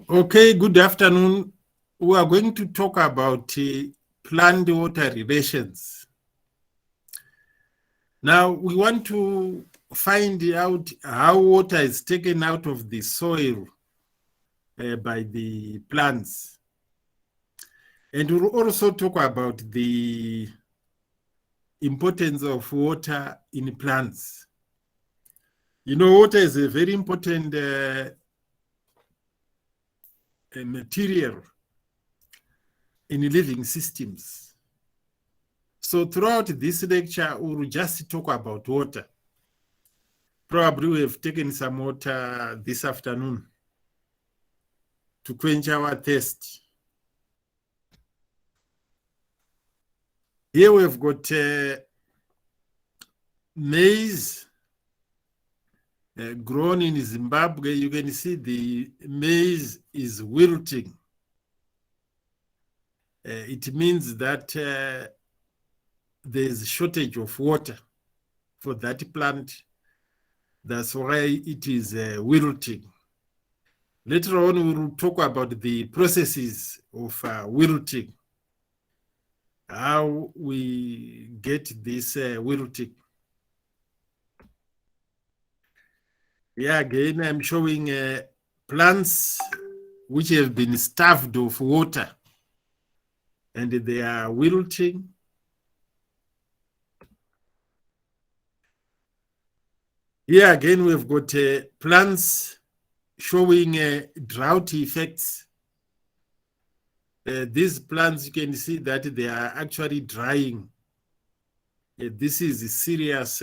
Okay, good afternoon. We are going to talk about plant-water relations. Now, we want to find out how water is taken out of the soil by the plants. And we'll also talk about the importance of water in plants. You know, water is a very important material in living systems. So throughout this lecture, we will just talk about water. Probably we have taken some water this afternoon to quench our thirst. Here we've got maize grown in Zimbabwe. You can see the maize is wilting. It means that there's a shortage of water for that plant. That's why it is wilting. Later on, we will talk about the processes of wilting, how we get this wilting. Yeah, again, I'm showing plants which have been starved of water and they are wilting. Here again, we've got plants showing drought effects. These plants, you can see that they are actually drying. This is a serious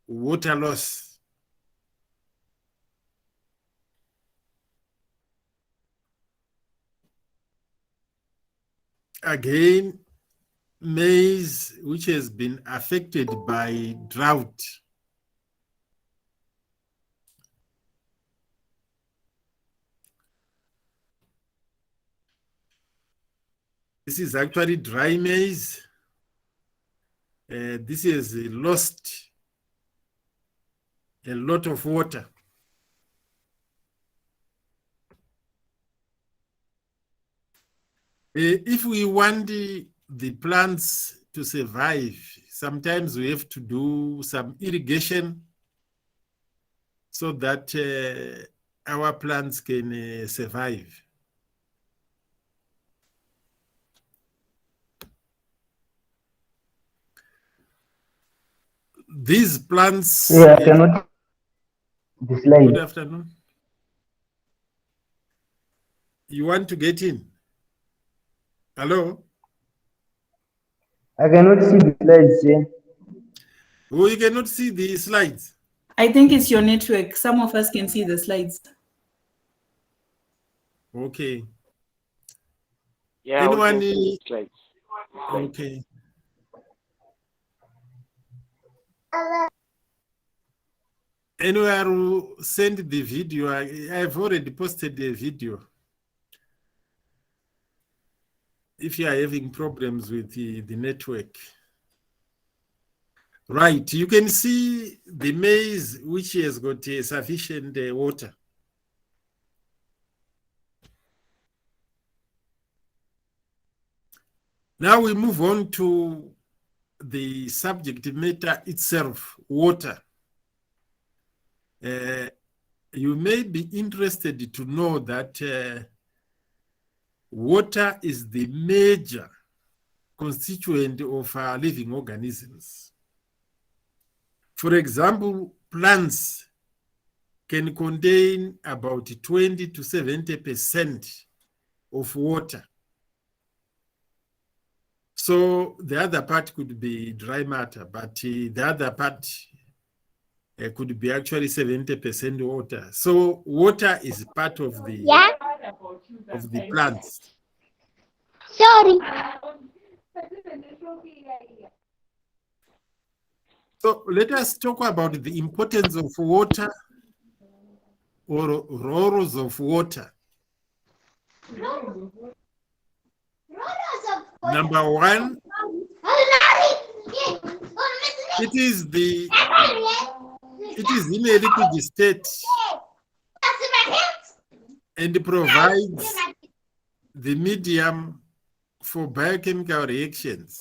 water loss. Again, maize, which has been affected by drought. This is actually dry maize. This has lost a lot of water. If we want the plants to survive, sometimes we have to do some irrigation so that our plants can survive. These plants... Yeah, I cannot the slide. Good afternoon. You want to get in? Hello? I cannot see the slides here. Oh, you cannot see the slides? I think it's your network. Some of us can see the slides. Okay. Yeah, Anyone? we can see the slides. Okay. Anywhere who send the video, I've already posted the video. If you are having problems with the network. Right, you can see the maize which has got sufficient water. Now we move on to the subject matter itself, water. You may be interested to know that water is the major constituent of living organisms. For example, plants can contain about 20 to 70% of water. So the other part could be dry matter, but the other part could be actually 70% water. So water is part of the plants. Sorry. So let us talk about the importance of water or roles of water. Number one, it is in a liquid state and provides the medium for biochemical reactions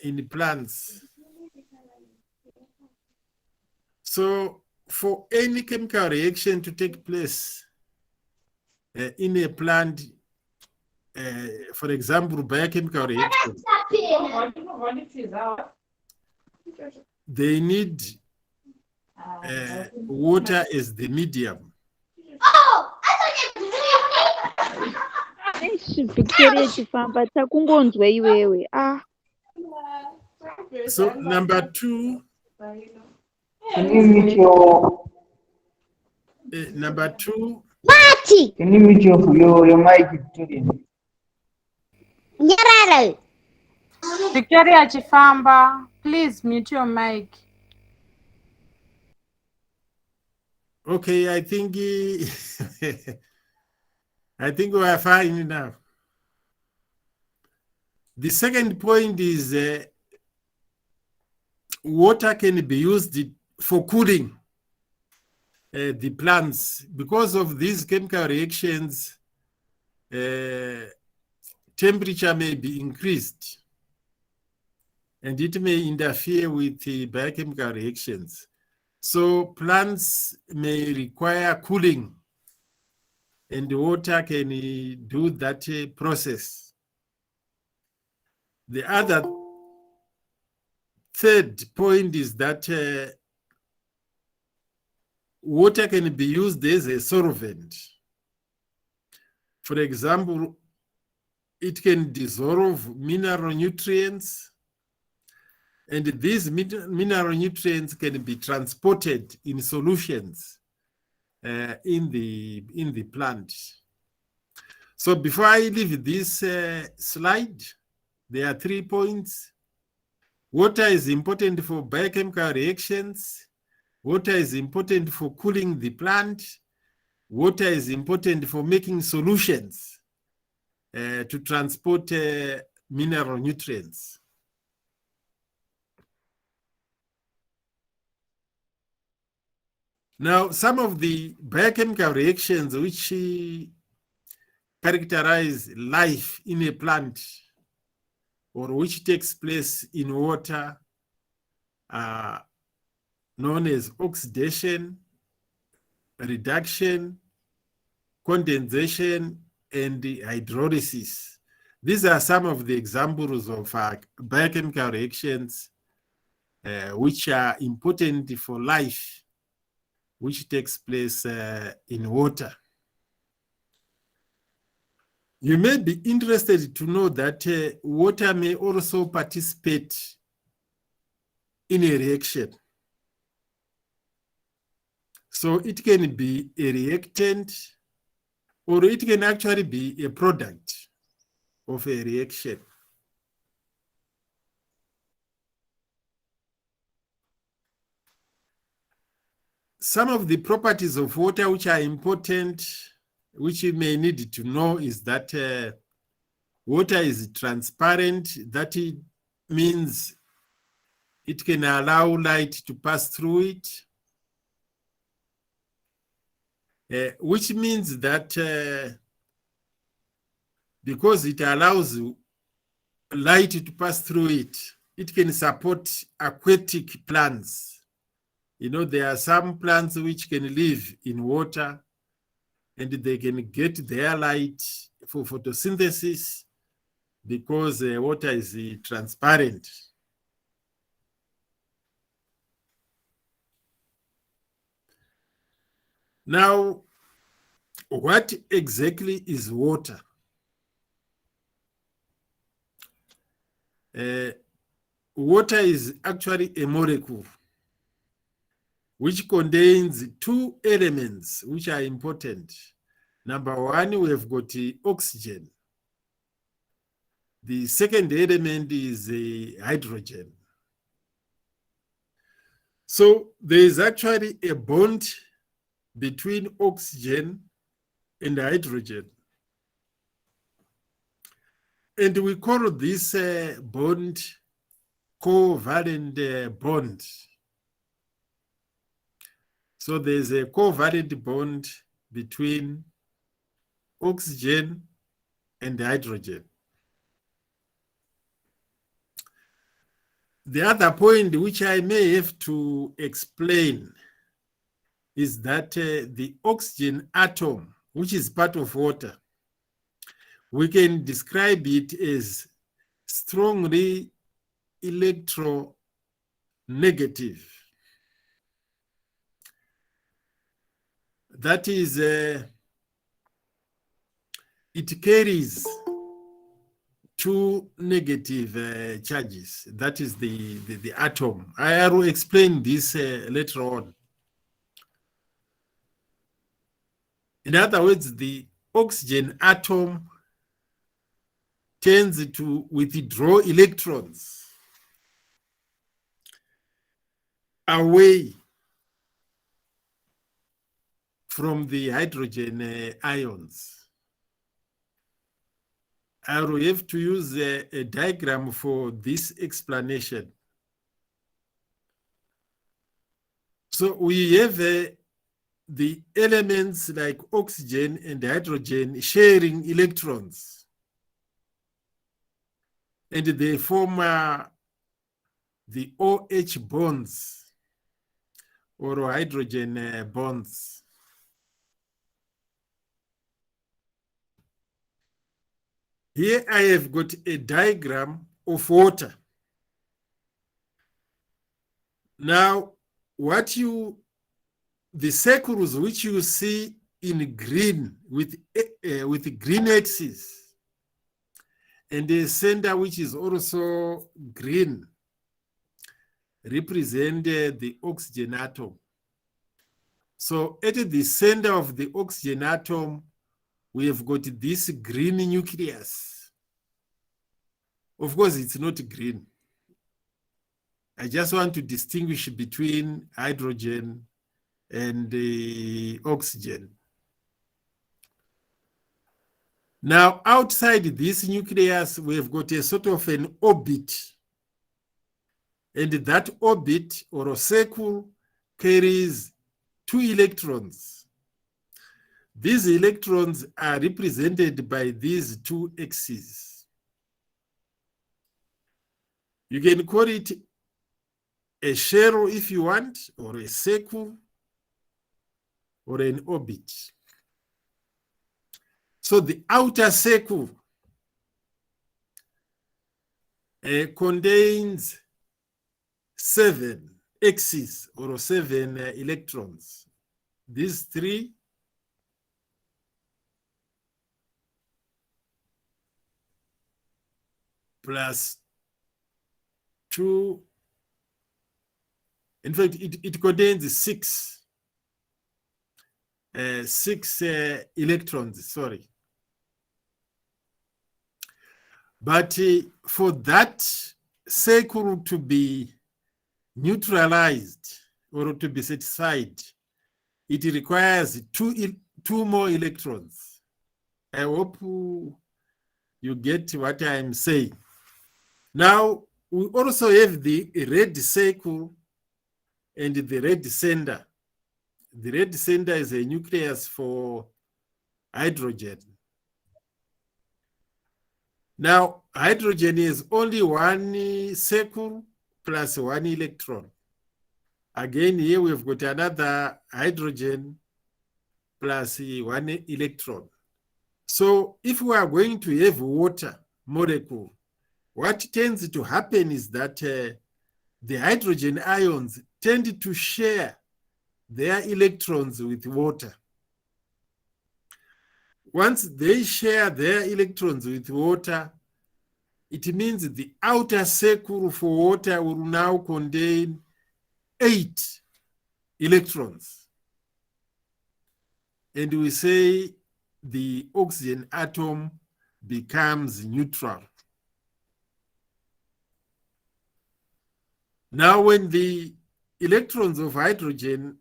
in plants. So for any chemical reaction to take place in a plant, for example, biochemical reactions, they need water as the medium. Victoria chifamba takungonzwa iwewe. So number two, Can you mute your Mati. Can you mute your mic, Victoria? Nyararo. Victoria Chifamba, please mute your mic. okay, I think we are fine now. The second point is water can be used for cooling the plants. Because of these chemical reactions, temperature may be increased and it may interfere with the biochemical reactions. So plants may require cooling and the water can do that process. The other third point is that water can be used as a solvent. For example, it can dissolve mineral nutrients, and these mineral nutrients can be transported in solutions in the plant. So before I leave this slide, there are 3 points. Water is important for biochemical reactions. Water is important for cooling the plant. Water is important for making solutions to transport mineral nutrients. Now, some of the biochemical reactions which characterize life in a plant or which takes place in water are known as oxidation, reduction, condensation, and hydrolysis. These are some of the examples of biochemical reactions which are important for life, which takes place in water. You may be interested to know that water may also participate in a reaction. So it can be a reactant, or it can actually be a product of a reaction. Some of the properties of water which are important, which you may need to know, is that water is transparent. That it means it can allow light to pass through it, which means that because it allows light to pass through it, it can support aquatic plants. You know, there are some plants which can live in water and they can get their light for photosynthesis because water is transparent. Now, what exactly is water? Water is actually a molecule which contains two elements which are important. Number one, we have got oxygen. The second element is hydrogen. So there is actually a bond between oxygen and hydrogen. And we call this bond covalent bond. So there's a covalent bond between oxygen and hydrogen. The other point which I may have to explain is that the oxygen atom, which is part of water, we can describe it as strongly electronegative. That is, it carries two negative charges. That is the atom. I will explain this later on. In other words, the oxygen atom tends to withdraw electrons away from the hydrogen ions. I will have to use a diagram for this explanation. So we have the elements like oxygen and hydrogen sharing electrons, and they form the OH bonds or hydrogen bonds. Here I have got a diagram of water. Now, the circles which you see in green with green axis, and the center which is also green, represent the oxygen atom. So at the center of the oxygen atom, we have got this green nucleus. Of course, it's not green. I just want to distinguish between hydrogen and the oxygen. Now, outside this nucleus, we have got a sort of an orbit. And that orbit or a circle carries two electrons. These electrons are represented by these two axes. You can call it a shell if you want, or a circle, or an orbit. So the outer circle contains 7 axes or 7 electrons. These 3 plus 2. In fact, it contains 6 electrons, sorry. But for that circle to be neutralized or to be satisfied, it requires 2 more electrons. I hope you get what I'm saying. Now, we also have the red circle and the red center. The red center is a nucleus for hydrogen. Now, hydrogen is only 1 circle plus 1 electron. Again, here we've got another hydrogen plus 1 electron. So if we are going to have water molecule, what tends to happen is that the hydrogen ions tend to share their electrons with water. Once they share their electrons with water, it means the outer circle for water will now contain 8 electrons. And we say the oxygen atom becomes neutral. Now, when the electrons of hydrogen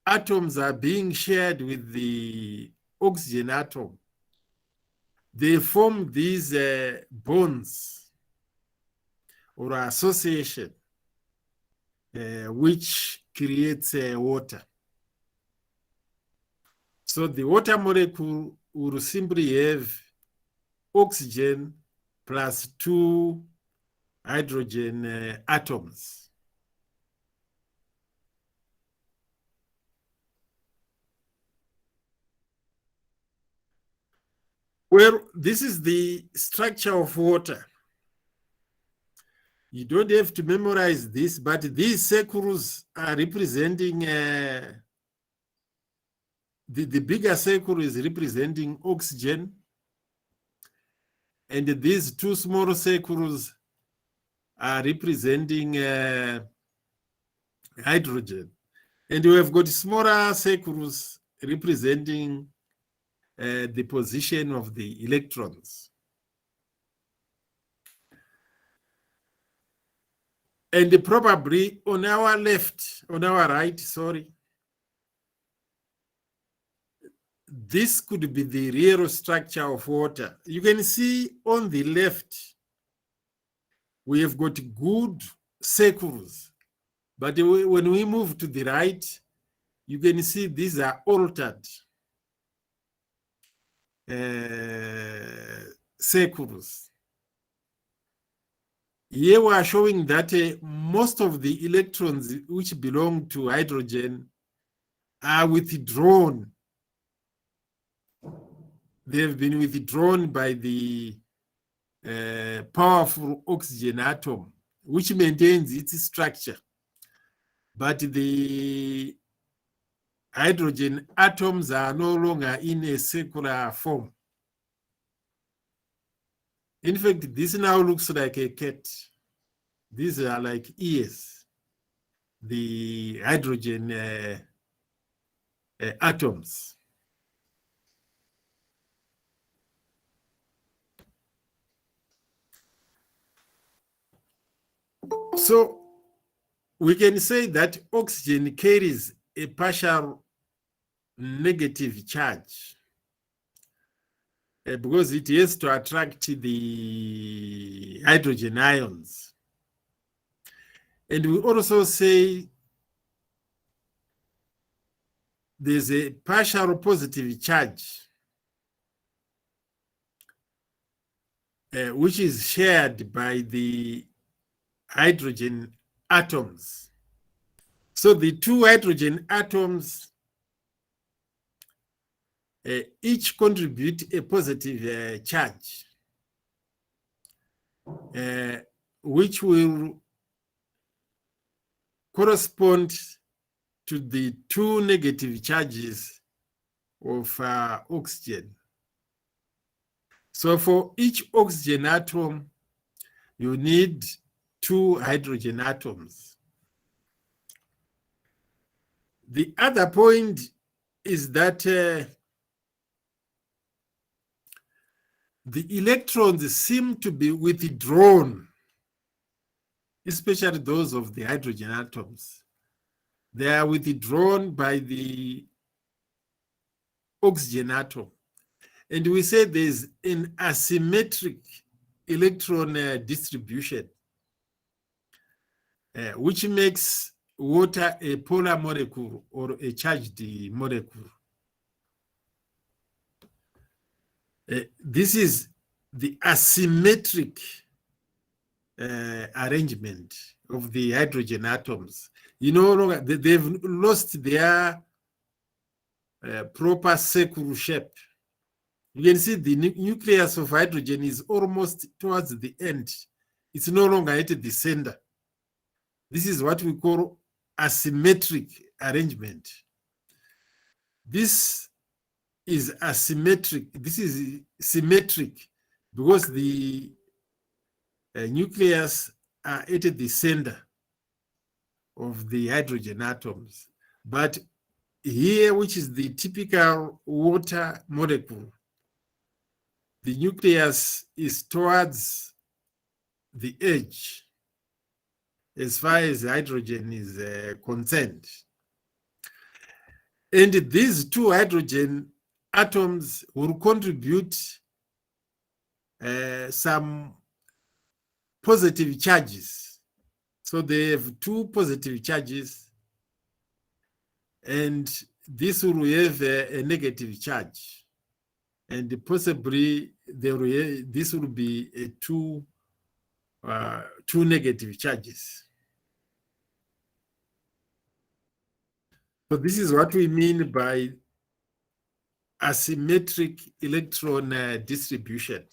atoms are being shared with the oxygen atom, they form these bonds or association, which creates water. So the water molecule will simply have oxygen plus 2 hydrogen atoms. Well, this is the structure of water. You don't have to memorize this, but these circles are representing, the bigger circle is representing oxygen, and these 2 small circles are representing hydrogen. And we have got smaller circles representing the position of the electrons. And probably on our right, sorry, this could be the real structure of water. You can see on the left, we have got good circles. But when we move to the right, you can see these are altered circles. Here we are showing that most of the electrons which belong to hydrogen are withdrawn. They have been withdrawn by the powerful oxygen atom, which maintains its structure. But the hydrogen atoms are no longer in a circular form. In fact, this now looks like a cat. These are like ears, the hydrogen atoms. So we can say that oxygen carries a partial negative charge because it has to attract the hydrogen ions. And we also say there's a partial positive charge which is shared by the hydrogen atoms. So the 2 hydrogen atoms each contribute a positive charge, which will correspond to the 2 negative charges of oxygen. So for each oxygen atom, you need 2 hydrogen atoms. The other point is that the electrons seem to be withdrawn, especially those of the hydrogen atoms. They are withdrawn by the oxygen atom. And we say there's an asymmetric electron distribution, which makes water a polar molecule or a charged molecule. This is the asymmetric arrangement of the hydrogen atoms. You know, they've lost their proper circle shape. You can see the nucleus of hydrogen is almost towards the end. It's no longer at the center. This is what we call asymmetric arrangement. This is asymmetric. This is symmetric because the nucleus are at the center of the hydrogen atoms. But here, which is the typical water molecule, the nucleus is towards the edge as far as hydrogen is concerned. And these 2 hydrogen atoms will contribute some positive charges. So they have two positive charges, and this will have a negative charge, and possibly this will be two negative charges. So this is what we mean by asymmetric electron distribution.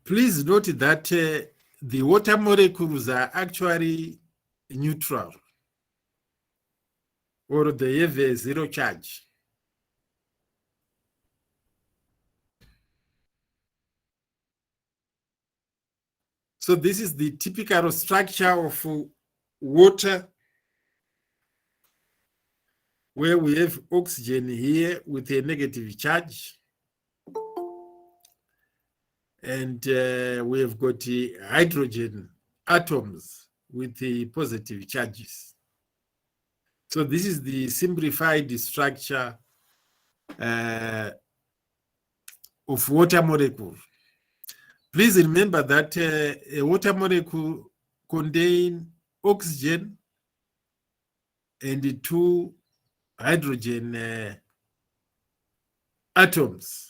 Please note that the water molecules are actually neutral, or they have a zero charge. So this is the typical structure of water, where we have oxygen here with a negative charge, and we have got hydrogen atoms with the positive charges. So this is the simplified structure of water molecule. Please remember that a water molecule contains oxygen and two hydrogen atoms.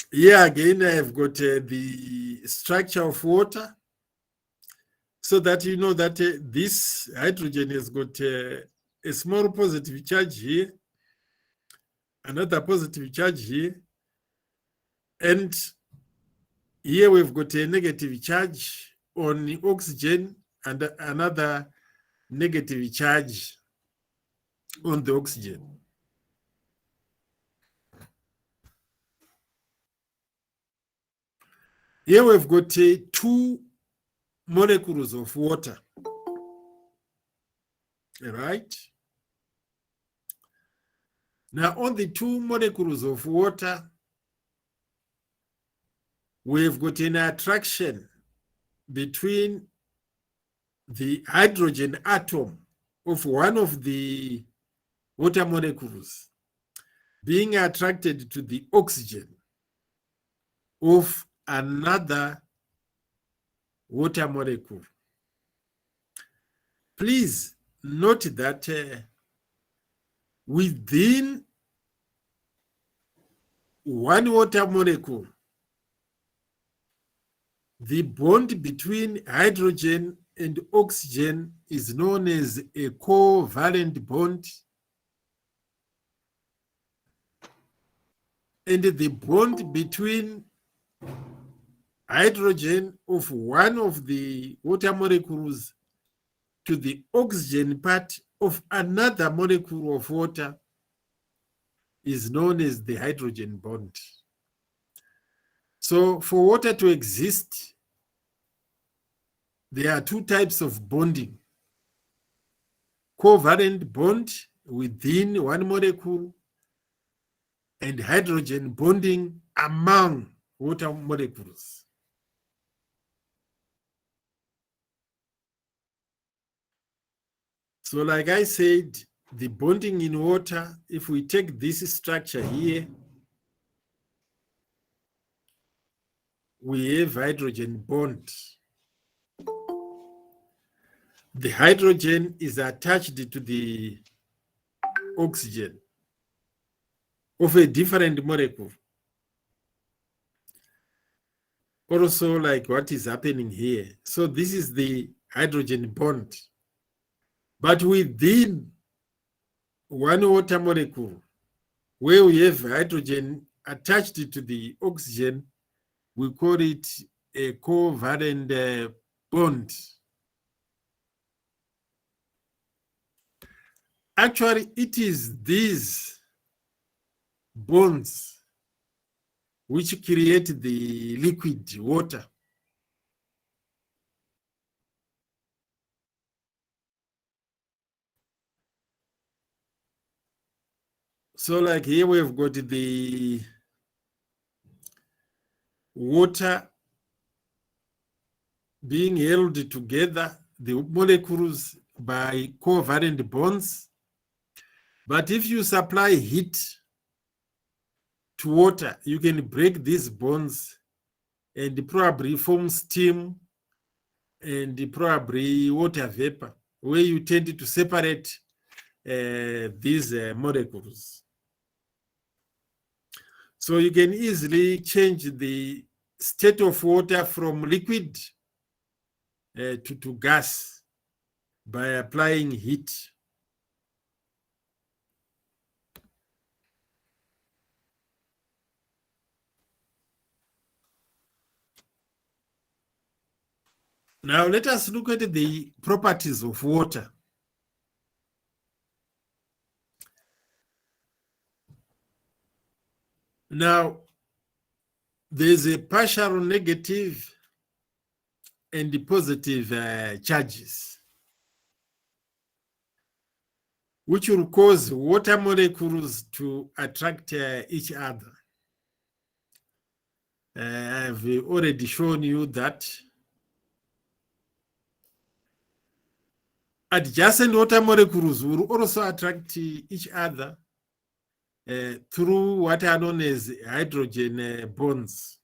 Here again, I have got the structure of water, so that you know that this hydrogen has got a small positive charge here, another positive charge here, and here we've got a negative charge on the oxygen and another negative charge on the oxygen. Here we've got two molecules of water, right? Now, on the two molecules of water, we've got an attraction between the hydrogen atom of one of the water molecules being attracted to the oxygen of another water molecule. Please note that within one water molecule, the bond between hydrogen and oxygen is known as a covalent bond, and the bond between hydrogen of one of the water molecules to the oxygen part of another molecule of water is known as the hydrogen bond. So for water to exist, there are two types of bonding: covalent bond within one molecule and hydrogen bonding among water molecules. So like I said, the bonding in water, if we take this structure here, we have hydrogen bond. The hydrogen is attached to the oxygen of a different molecule. Also, like what is happening here. So this is the hydrogen bond. But within one water molecule, where we have hydrogen attached to the oxygen, we call it a covalent bond. Actually, it is these bonds which create the liquid water. So like here we've got the water being held together, the molecules, by covalent bonds. But if you supply heat to water, you can break these bonds and probably form steam and probably water vapor, where you tend to separate these molecules. So you can easily change the state of water from liquid to gas by applying heat. Now let us look at the properties of water. Now, there's a partial negative and the positive charges, which will cause water molecules to attract each other. I've already shown you that adjacent water molecules will also attract each other through what are known as hydrogen bonds.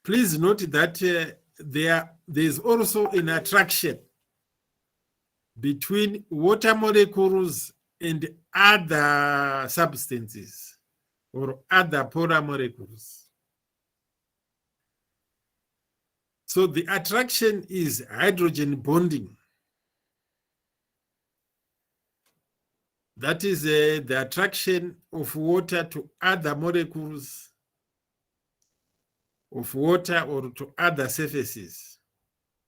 Please note that there is also an attraction between water molecules and other substances or other polar molecules. So the attraction is hydrogen bonding. That is the attraction of water to other molecules of water or to other surfaces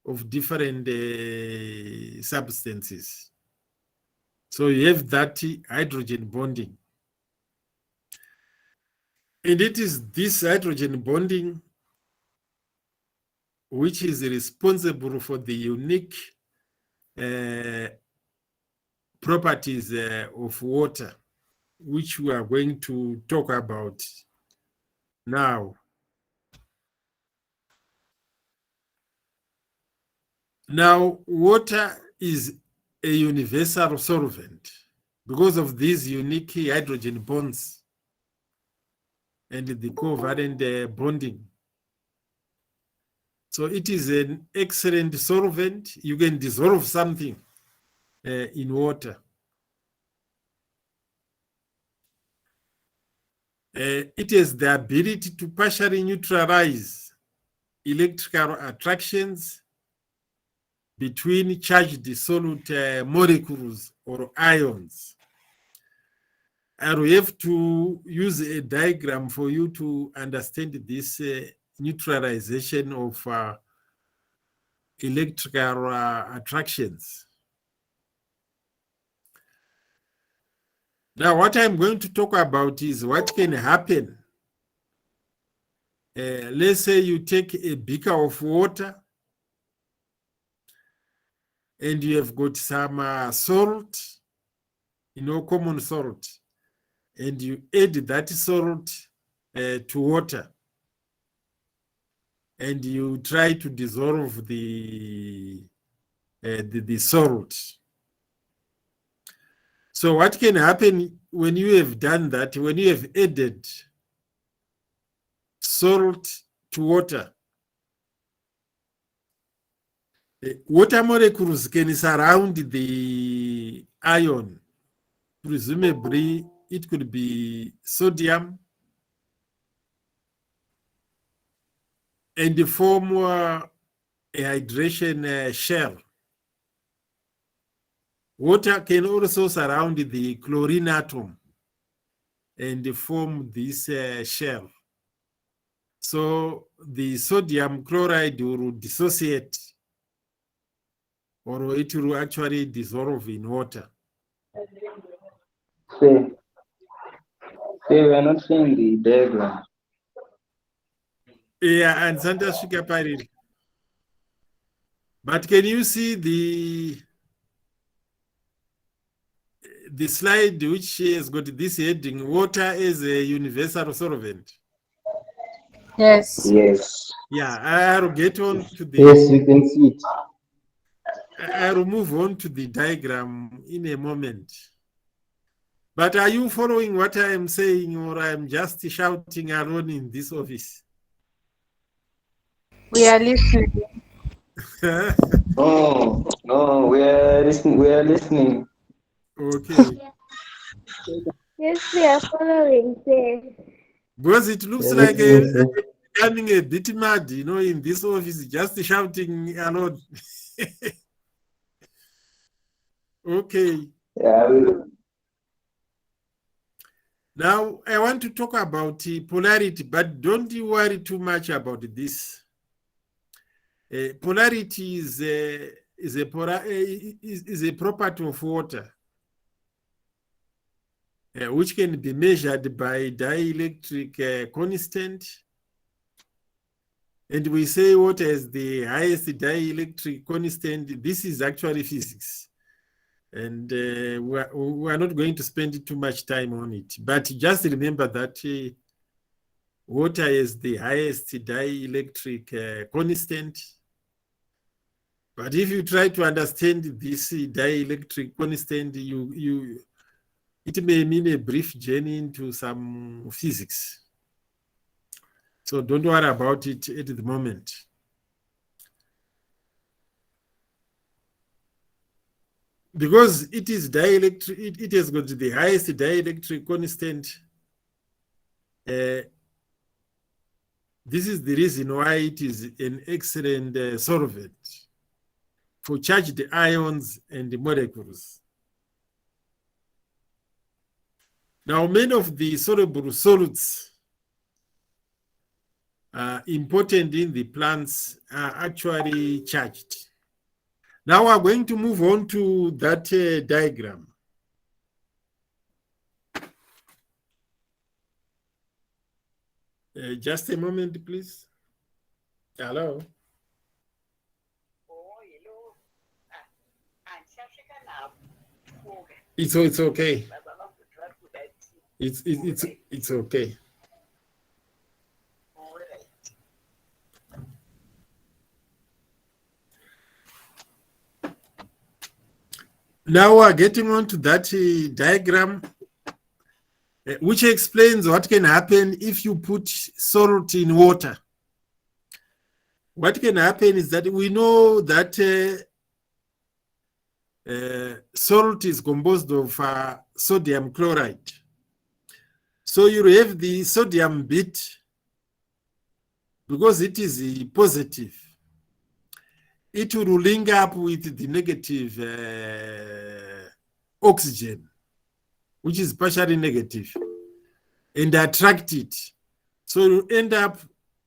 of different substances. So you have that hydrogen bonding. And it is this hydrogen bonding which is responsible for the unique properties of water, which we are going to talk about now. Now, water is a universal solvent because of these unique hydrogen bonds and the covalent bonding. So it is an excellent solvent. You can dissolve something in water. It has the ability to partially neutralize electrical attractions between charged solute molecules or ions. And we have to use a diagram for you to understand this neutralization of electrical attractions. Now, what I'm going to talk about is what can happen. Let's say you take a beaker of water and you have got some salt, common salt, and you add that salt to water and you try to dissolve the salt. So what can happen when you have done that, when you have added salt to water? Water molecules can surround the ion. Presumably, it could be sodium and form a hydration shell. Water can also surround the chlorine atom and form this shell. So the sodium chloride will dissociate, or it will actually dissolve in water. Say, we are not seeing the diagram. Yeah, and Santa Shika. But can you see the slide which has got this heading, water as a universal solvent. Yes. Yes. Yeah, I'll get on to the. Yes, we can see it. I'll move on to the diagram in a moment. But are you following what I am saying, or I'm just shouting alone in this office? We are listening. Oh, no, we are listening. We are listening. Okay. Yes, we are following, sir. Because it looks We are like listening, sir. becoming a bit mad, in this office, just shouting alone. Okay. Yeah, Now, I want to talk about polarity, but don't you worry too much about this. Polarity is a property of water, which can be measured by dielectric constant. And we say water is the highest dielectric constant. This is actually physics. And we are not going to spend too much time on it. But just remember that water is the highest dielectric constant. But if you try to understand this dielectric constant, it may mean a brief journey into some physics. So don't worry about it at the moment. Because it is dielectric, it has got the highest dielectric constant. This is the reason why it is an excellent solvent for charged ions and molecules. Now, many of the soluble salts important in the plants are actually charged. Now we're going to move on to that diagram. Just a moment, please. Hello. It's okay. It's okay. Now we're getting on to that diagram, which explains what can happen if you put salt in water. What can happen is that we know that salt is composed of sodium chloride. So you have the sodium bit, because it is positive. It will link up with the negative oxygen, which is partially negative, and attract it. So you end up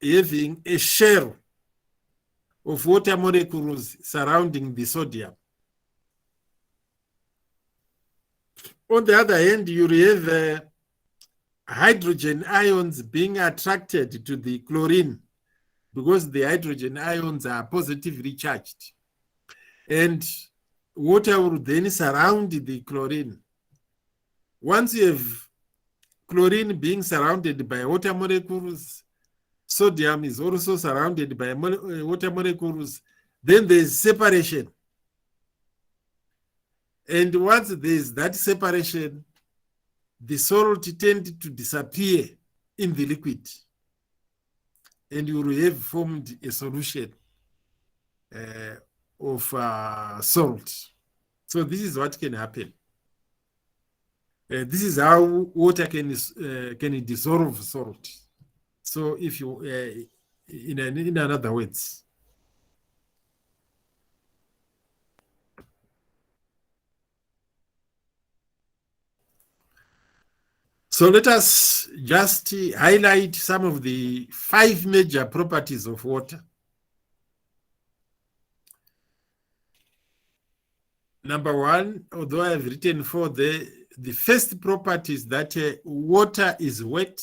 having a shell of water molecules surrounding the sodium. On the other hand, you have hydrogen ions being attracted to the chlorine, because the hydrogen ions are positively charged. And water will then surround the chlorine. Once you have chlorine being surrounded by water molecules, sodium is also surrounded by water molecules, then there's separation. And once there's that separation, the salt tends to disappear in the liquid, and you will have formed a solution of salt. So this is what can happen. This is how water can dissolve salt. So if you, in other words, so let us just highlight some of the 5 major properties of water. Number 1, although I have written 4 there, the first property is that water is wet.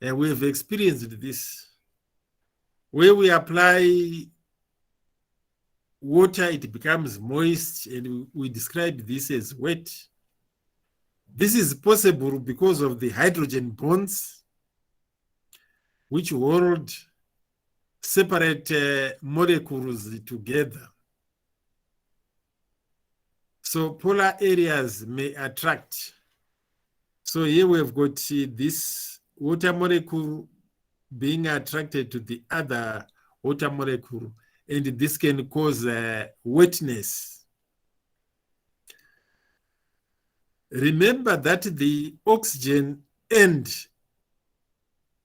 And we have experienced this. Where we apply water, it becomes moist, and we describe this as wet. This is possible because of the hydrogen bonds which hold separate molecules together. So polar areas may attract. So here we've got this water molecule being attracted to the other water molecule, and this can cause wetness. Remember that the oxygen end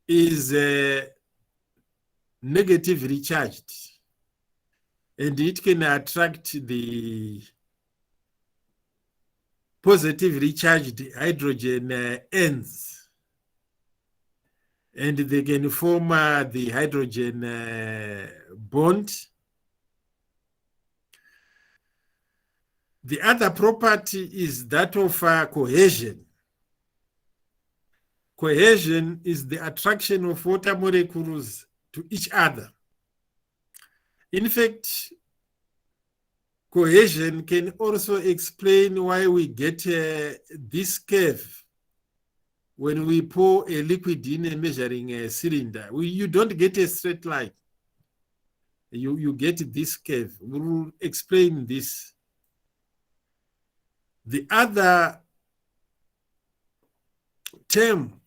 is negatively charged, and it can attract the positively charged hydrogen ends, and they can form the hydrogen bond. The other property is that of cohesion. Cohesion is the attraction of water molecules to each other. In fact, cohesion can also explain why we get this curve when we pour a liquid in a measuring cylinder. You don't get a straight line. You get this curve. We will explain this. The other term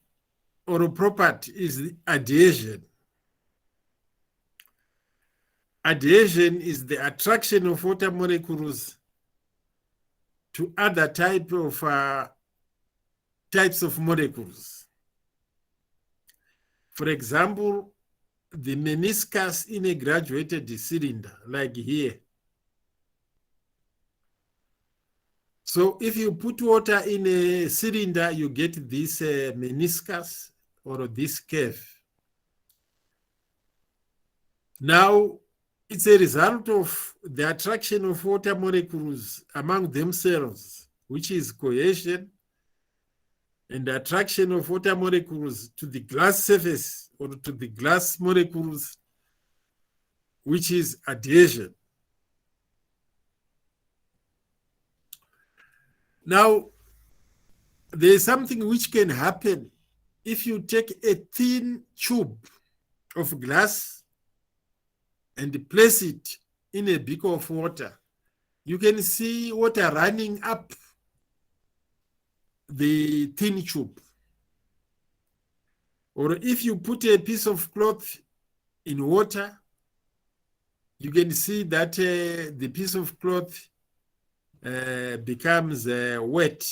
or property is the adhesion. Adhesion is the attraction of water molecules to other types of molecules. For example, the meniscus in a graduated cylinder, like here. So if you put water in a cylinder, you get this meniscus or this curve. Now, it's a result of the attraction of water molecules among themselves, which is cohesion, and the attraction of water molecules to the glass surface or to the glass molecules, which is adhesion. Now, there is something which can happen if you take a thin tube of glass and place it in a beaker of water. You can see water running up the thin tube. Or if you put a piece of cloth in water, you can see that the piece of cloth becomes wet.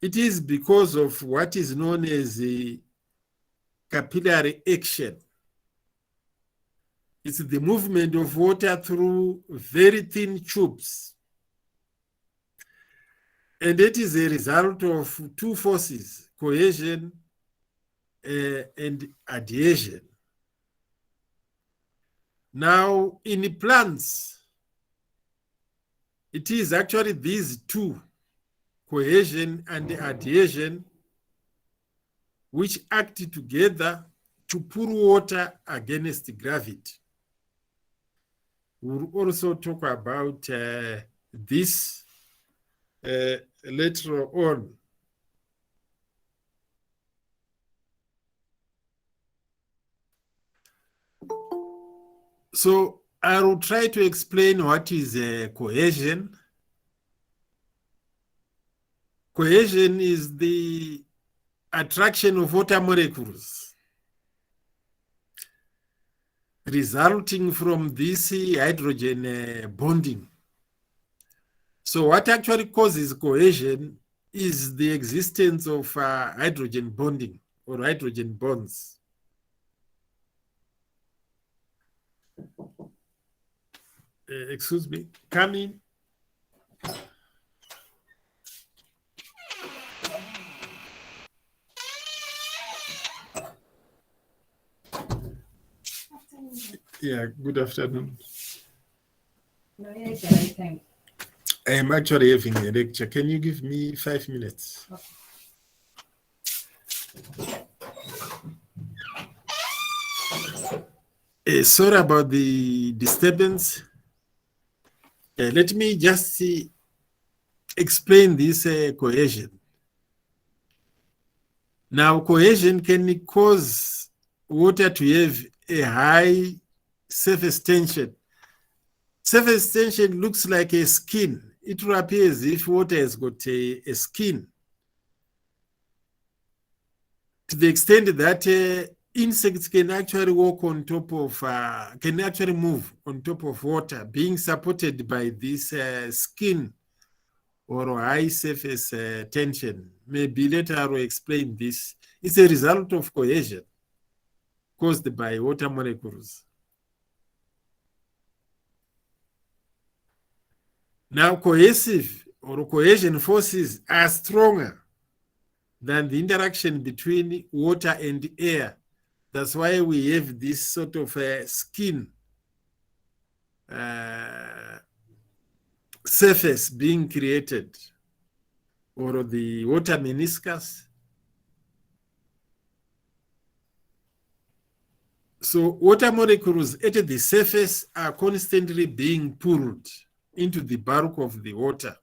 It is because of what is known as the capillary action. It's the movement of water through very thin tubes. And it is a result of two forces, cohesion and adhesion. Now, in plants, it is actually these two, cohesion and adhesion, which act together to pull water against gravity. We'll also talk about this later on. So I will try to explain what is cohesion. Cohesion is the attraction of water molecules resulting from this hydrogen bonding. So what actually causes cohesion is the existence of hydrogen bonding or hydrogen bonds. Excuse me, come in. Yeah, good afternoon. I am actually having a lecture. Can you give me 5 minutes? Sorry about the disturbance. Let me just explain this cohesion. Now, cohesion can cause water to have a high surface tension. Surface tension looks like a skin. It will appear as if water has got a skin. To the extent that insects can actually walk on top of, can actually move on top of water, being supported by this skin or high surface tension. Maybe later I will explain this. It's a result of cohesion caused by water molecules. Now, cohesive or cohesion forces are stronger than the interaction between water and air. That's why we have this sort of skin surface being created, or the water meniscus. So water molecules at the surface are constantly being pulled into the bulk of the water.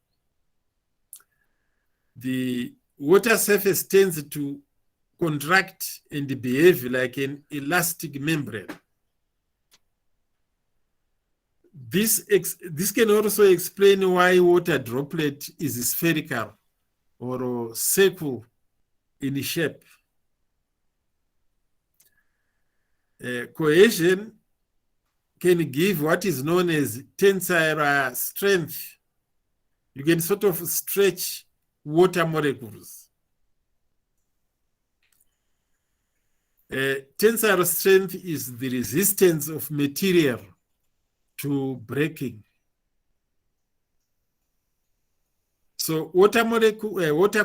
The water surface tends to contract and behave like an elastic membrane. This can also explain why water droplet is spherical or circle in shape. Cohesion can give what is known as tensile strength. You can sort of stretch water molecules. Tensile strength is the resistance of material to breaking. So water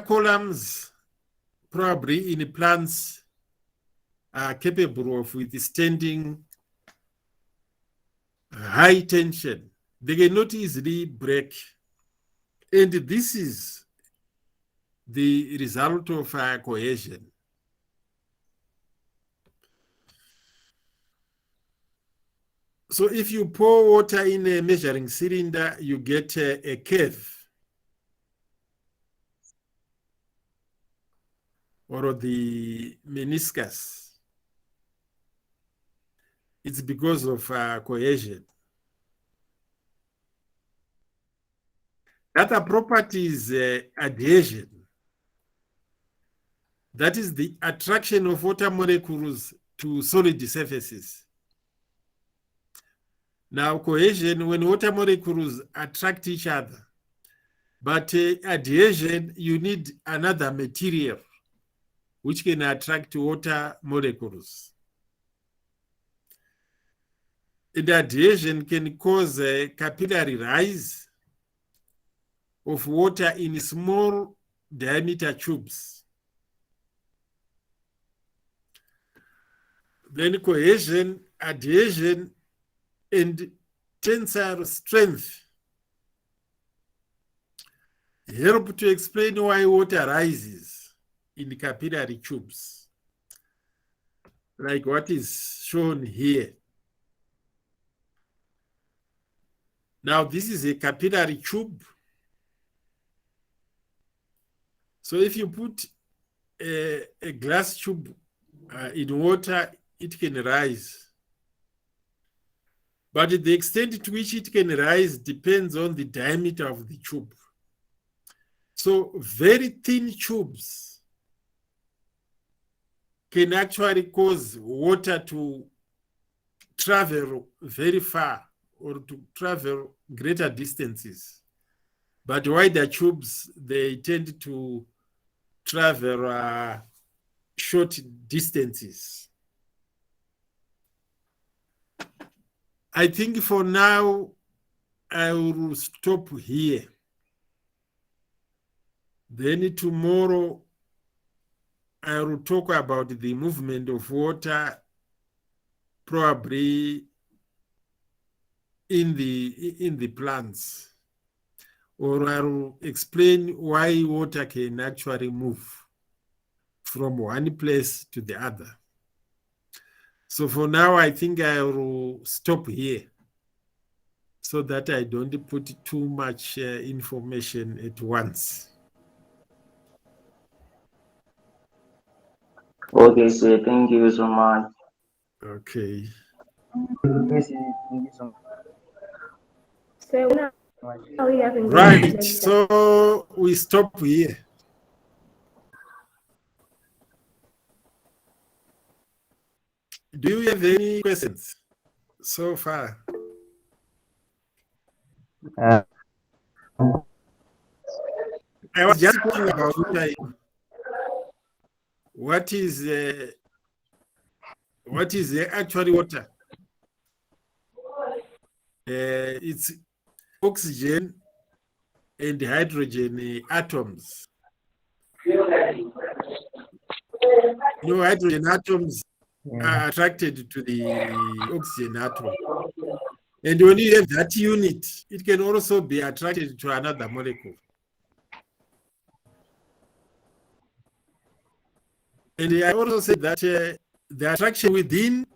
columns, probably in plants, are capable of withstanding high tension. They cannot easily break. And this is the result of cohesion. So if you pour water in a measuring cylinder, you get a curve, or the meniscus. It's because of cohesion. Other property is adhesion. That is the attraction of water molecules to solid surfaces. Now, cohesion, when water molecules attract each other, but adhesion, you need another material which can attract water molecules. And adhesion can cause a capillary rise of water in small diameter tubes. Then cohesion, adhesion, and tensile strength help to explain why water rises in capillary tubes, like what is shown here. Now, this is a capillary tube. So if you put a glass tube in water, it can rise. But the extent to which it can rise depends on the diameter of the tube. So very thin tubes can actually cause water to travel very far or to travel greater distances. But wider tubes, they tend to travel short distances. I think for now, I will stop here. Then tomorrow, I will talk about the movement of water, probably in the plants. Or I will explain why water can actually move from one place to the other. So for now, I think I will stop here so that I don't put too much information at once. Okay, sir. Thank you so much. Okay. Yes, sir. Thank you so much. So when are we having the Right. lecture? So we stop here. Do you have any questions so far? Uh, I was just talking about what is actually water. It's oxygen and hydrogen atoms. Hydrogen atoms are attracted to the oxygen atom. And when you have that unit, it can also be attracted to another molecule. And I also said that the attraction within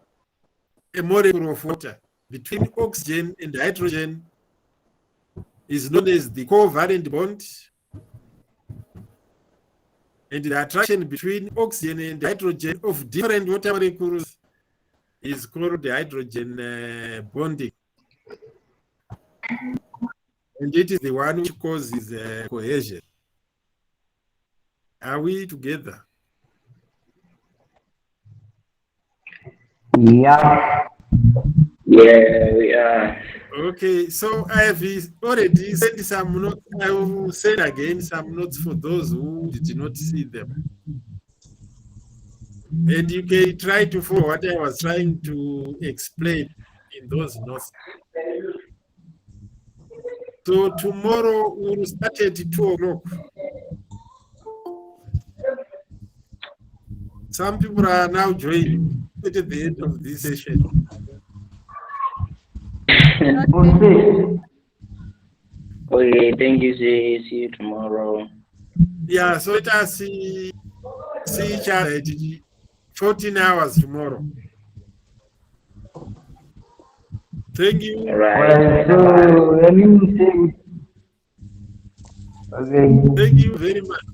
a molecule of water between oxygen and hydrogen is known as the covalent bond. And the attraction between oxygen and hydrogen of different water molecules is called the hydrogen bonding. And it is the one which causes cohesion. Are we together? yeah. Yeah, we are. Okay, so I have already sent some notes. I will send again some notes for those who did not see them. And you can try to follow what I was trying to explain in those notes. So tomorrow we'll start at 2 o'clock. Some people are now joining at the end of this session. Okay. Okay, thank you, sir. See you tomorrow. Yeah, so let us see each other at 14 hours tomorrow. Thank you. All right. So let me say. Okay. Thank you very much.